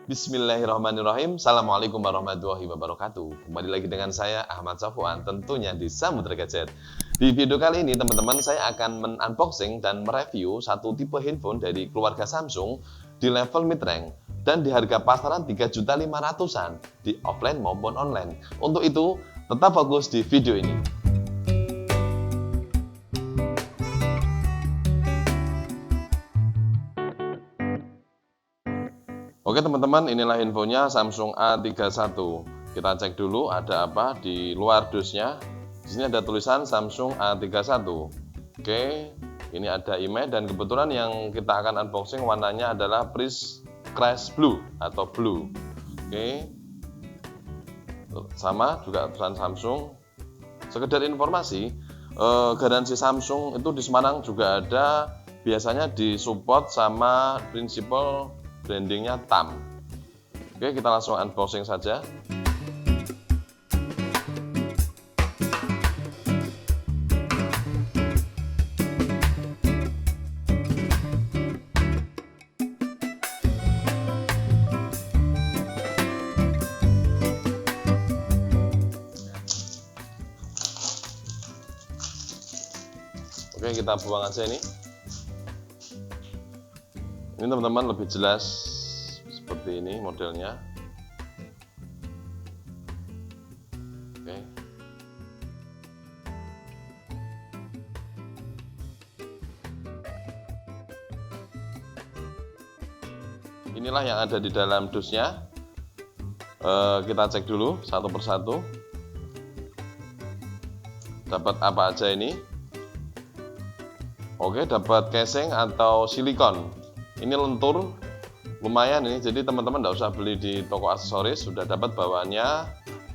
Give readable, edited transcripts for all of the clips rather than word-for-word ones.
Bismillahirrahmanirrahim. Assalamualaikum warahmatullahi wabarakatuh. Kembali lagi dengan saya Ahmad Safwan, tentunya di Samudra Gadget. Di video kali ini teman-teman, saya akan men-unboxing dan mereview satu tipe handphone dari keluarga Samsung di level mid-range dan di harga pasaran 3.500.000-an di offline maupun online. Untuk itu, tetap fokus di video ini. Oke teman-teman, inilah infonya Samsung A31. Kita cek dulu ada apa di luar dusnya. Di sini ada tulisan Samsung A31. Oke, ini ada email dan kebetulan yang kita akan unboxing warnanya adalah Prism Crash Blue atau Blue. Oke, sama juga tulisan Samsung. Sekedar informasi, garansi Samsung itu di Semarang juga ada, biasanya disupport sama prinsipal brandingnya TAM. Oke, kita langsung unboxing saja. Oke, kita buang aja ini. Ini teman-teman lebih jelas seperti ini modelnya. Oke. Inilah yang ada di dalam dusnya. Kita cek dulu satu persatu. Dapat apa aja ini? Oke, dapat casing atau silikon. Ini lentur, lumayan ini. Jadi teman-teman tidak usah beli di toko aksesoris, sudah dapat bawaannya.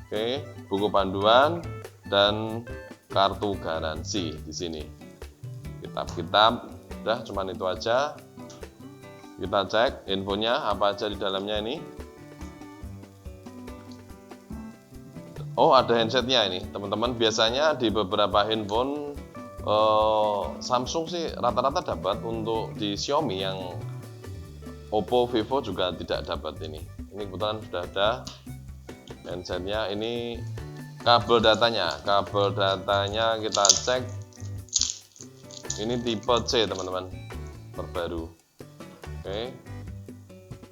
Oke, buku panduan dan kartu garansi di sini. Kitab-kitab, udah cuman itu aja. Kita cek infonya apa aja di dalamnya ini. Oh, ada handsetnya ini, teman-teman. Biasanya di beberapa handphone Samsung sih rata-rata dapat, untuk di Xiaomi yang Oppo, Vivo juga tidak dapat ini. Ini kebetulan sudah ada handsetnya. Ini kabel datanya. Kabel datanya kita cek. Ini tipe C teman-teman, terbaru. Oke.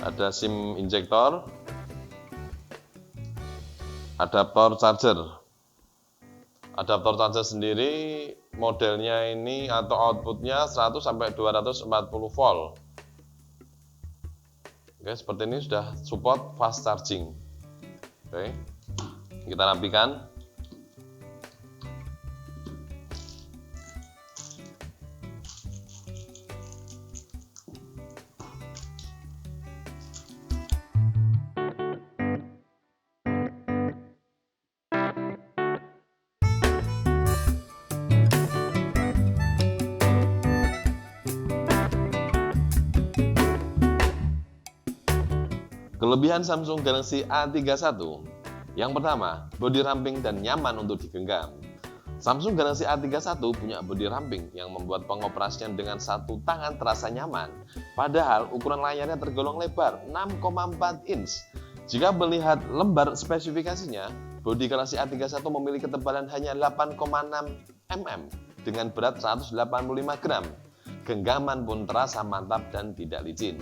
Ada SIM injektor, adaptor charger. Adaptor charger sendiri modelnya ini atau outputnya 100 sampai 240 volt. Oke, seperti ini sudah support fast charging. Oke, kita rapikan. Kelebihan Samsung Galaxy A31. Yang pertama, body ramping dan nyaman untuk digenggam. Samsung Galaxy A31 punya body ramping yang membuat pengoperasian dengan satu tangan terasa nyaman. Padahal ukuran layarnya tergolong lebar 6,4 inch. Jika melihat lembar spesifikasinya, body Galaxy A31 memiliki ketebalan hanya 8,6 mm dengan berat 185 gram. Genggaman pun terasa mantap dan tidak licin.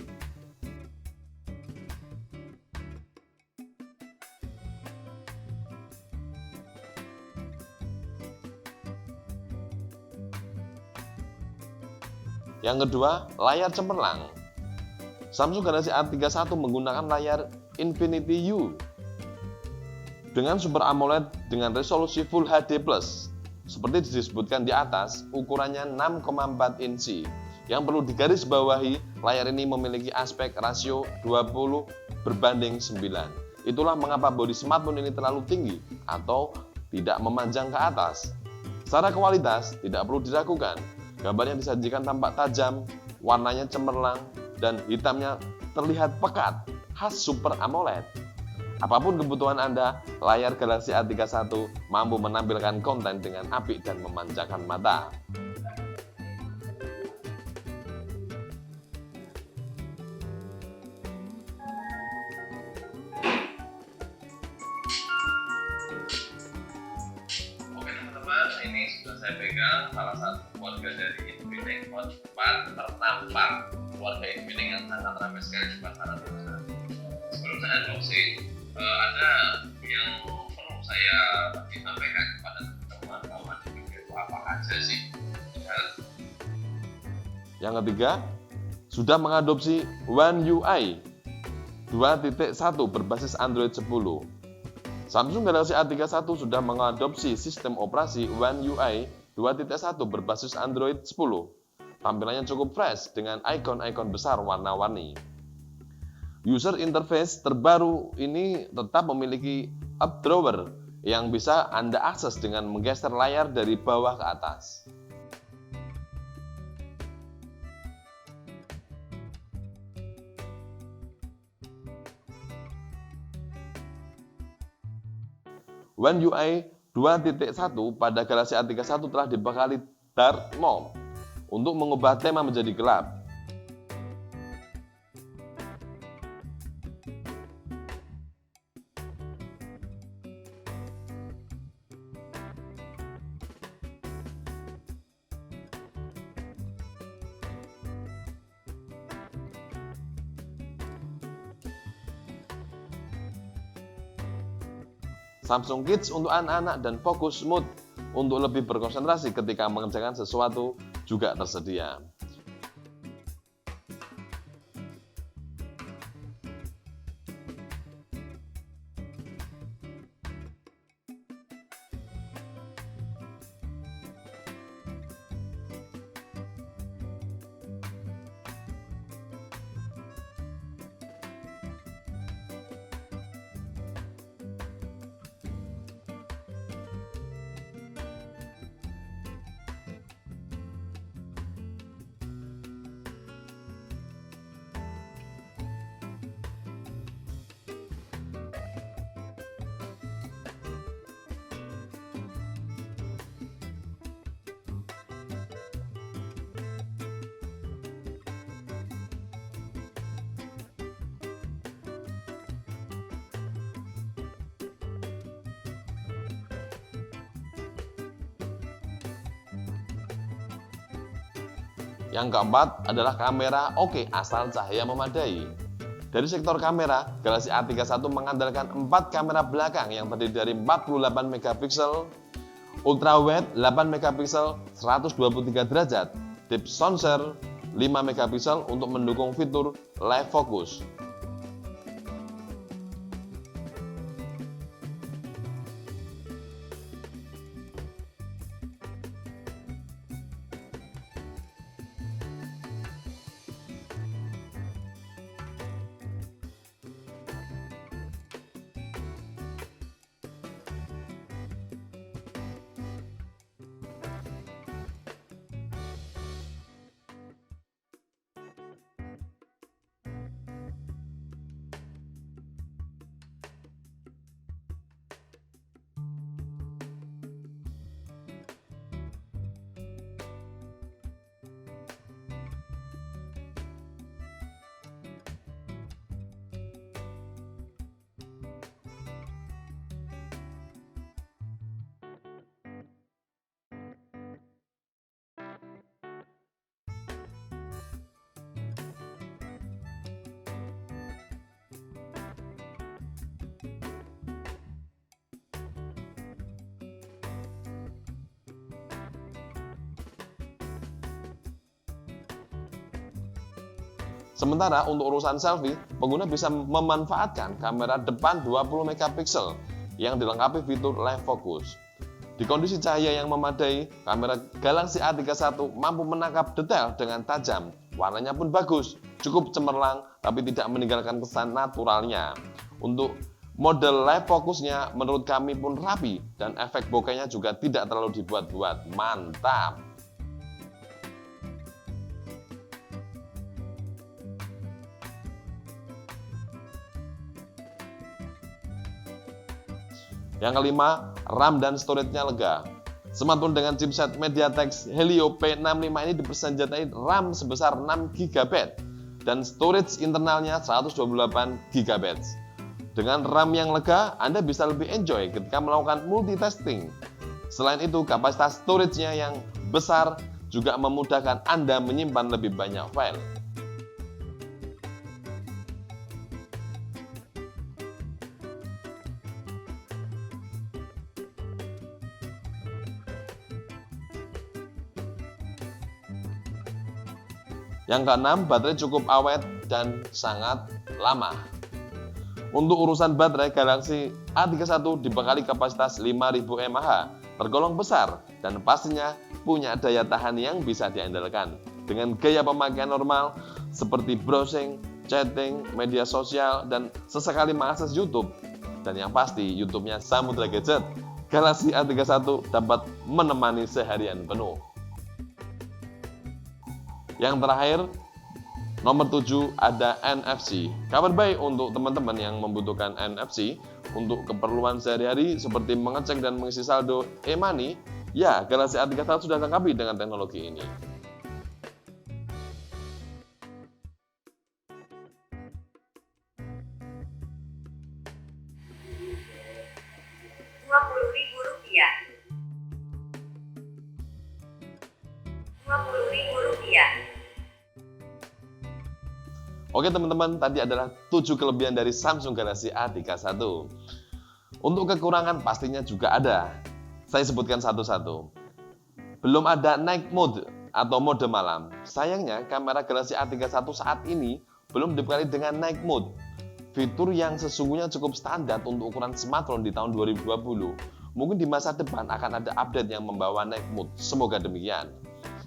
Yang kedua, layar cemerlang. Samsung Galaxy A31 menggunakan layar Infinity U dengan Super AMOLED dengan resolusi Full HD+. Seperti disebutkan di atas, ukurannya 6,4 inci. Yang perlu digarisbawahi, layar ini memiliki aspek rasio 20:9. Itulah mengapa bodi smartphone ini terlalu tinggi atau tidak memanjang ke atas. Secara kualitas, tidak perlu diragukan. Gambar yang disajikan tampak tajam, warnanya cemerlang, dan hitamnya terlihat pekat, khas Super AMOLED. Apapun kebutuhan Anda, layar Galaxy A31 mampu menampilkan konten dengan apik dan memanjakan mata. sudah saya pegang salah satu keluarga dari Infinix Note 4 ternampak. Keluarga Infinix yang sangat ramai sekali di pasaran. Sebelum saya unboxing, ada yang perlu saya sampaikan kepada teman-teman di video apa aja sih. Yang ketiga, sudah mengadopsi One UI 2.1 berbasis Android 10. Samsung Galaxy A31 sudah mengadopsi sistem operasi One UI 2.1 berbasis Android 10. Tampilannya cukup fresh dengan ikon-ikon besar warna-warni. User interface terbaru ini tetap memiliki up drawer yang bisa Anda akses dengan menggeser layar dari bawah ke atas. One UI 2.1 pada Galaxy A31 telah dibekali dark mode untuk mengubah tema menjadi gelap. Samsung Kids untuk anak-anak dan Focus Mode untuk lebih berkonsentrasi ketika mengerjakan sesuatu juga tersedia. Yang keempat adalah kamera oke asal cahaya memadai. Dari sektor kamera, Galaxy A31 mengandalkan 4 kamera belakang yang terdiri dari 48 megapiksel, ultra wide 8 megapiksel, 123 derajat, depth sensor 5 megapiksel untuk mendukung fitur live focus. Sementara untuk urusan selfie, pengguna bisa memanfaatkan kamera depan 20 megapiksel yang dilengkapi fitur live focus. Di kondisi cahaya yang memadai, kamera Galaxy A31 mampu menangkap detail dengan tajam. Warnanya pun bagus, cukup cemerlang tapi tidak meninggalkan kesan naturalnya. Untuk model live fokusnya menurut kami pun rapi dan efek bokehnya juga tidak terlalu dibuat-buat. Mantap! Yang kelima, RAM dan storage-nya lega. Smartphone dengan chipset MediaTek Helio P65 ini dipersenjatai RAM sebesar 6 GB dan storage internalnya 128 GB. Dengan RAM yang lega, Anda bisa lebih enjoy ketika melakukan multitasking. Selain itu, kapasitas storage-nya yang besar juga memudahkan Anda menyimpan lebih banyak file. Yang keenam, baterai cukup awet dan sangat lama. Untuk urusan baterai, Galaxy A31 dibekali kapasitas 5000 mAh, tergolong besar dan pastinya punya daya tahan yang bisa diandalkan. Dengan gaya pemakaian normal seperti browsing, chatting, media sosial, dan sesekali mengakses YouTube. Dan yang pasti, YouTube-nya Samudra Gadget, Galaxy A31 dapat menemani seharian penuh. Yang terakhir, nomor 7 ada NFC. Kabar baik untuk teman-teman yang membutuhkan NFC untuk keperluan sehari-hari seperti mengecek dan mengisi saldo e-money. Ya, Galaxy A31 sudah lengkapi dengan teknologi ini. Rp20.000. Rp20.000. Oke teman-teman, tadi adalah 7 kelebihan dari Samsung Galaxy A31. Untuk kekurangan pastinya juga ada. Saya sebutkan satu-satu. Belum ada night mode atau mode malam. Sayangnya kamera Galaxy A31 saat ini belum dibekali dengan night mode. Fitur yang sesungguhnya cukup standar untuk ukuran smartphone di tahun 2020. Mungkin di masa depan akan ada update yang membawa night mode. Semoga demikian.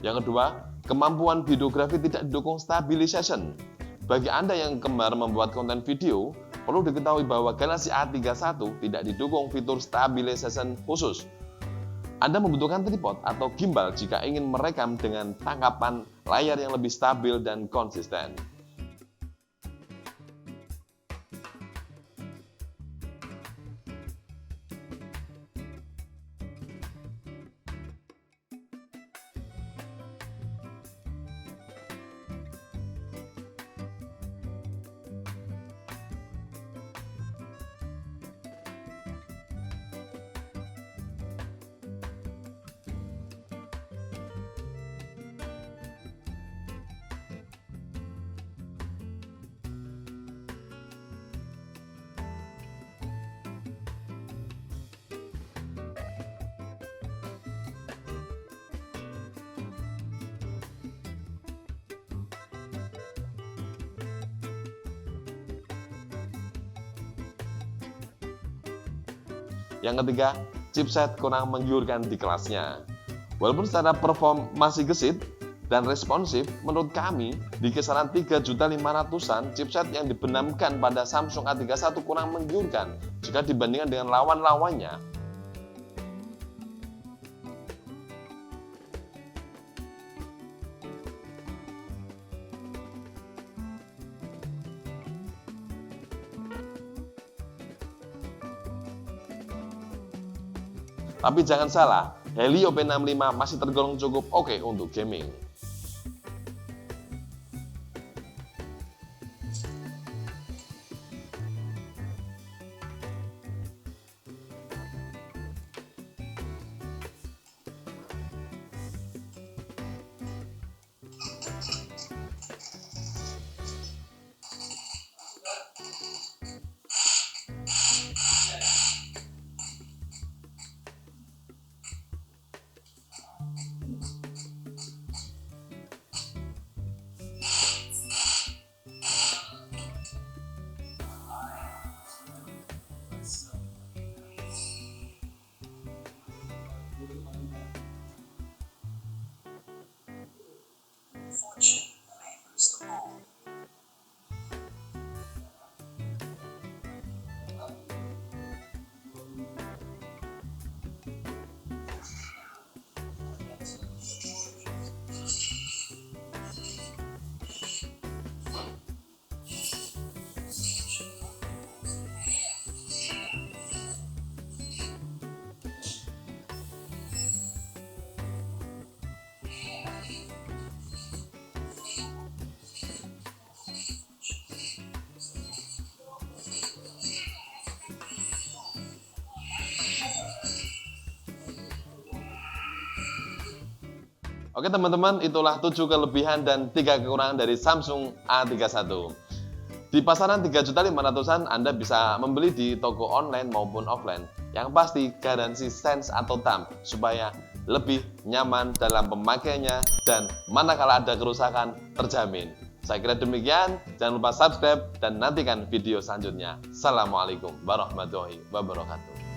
Yang kedua, kemampuan videografi tidak didukung stabilization. Bagi Anda yang gemar membuat konten video, perlu diketahui bahwa Galaxy A31 tidak didukung fitur stabilization khusus. Anda membutuhkan tripod atau gimbal jika ingin merekam dengan tangkapan layar yang lebih stabil dan konsisten. Yang ketiga, chipset kurang menggiurkan di kelasnya. Walaupun secara perform masih gesit dan responsif, menurut kami di kisaran 3.500.000-an chipset yang dibenamkan pada Samsung A31 kurang menggiurkan jika dibandingkan dengan lawan-lawannya. Tapi jangan salah, Helio P65 masih tergolong cukup oke untuk gaming. Oke teman-teman, itulah 7 kelebihan dan 3 kekurangan dari Samsung A31. Di pasaran 3.500.000-an Anda bisa membeli di toko online maupun offline. Yang pasti garansi sense atau thumb supaya lebih nyaman dalam pemakaiannya dan manakala ada kerusakan terjamin. Saya kira demikian, jangan lupa subscribe dan nantikan video selanjutnya. Assalamualaikum warahmatullahi wabarakatuh.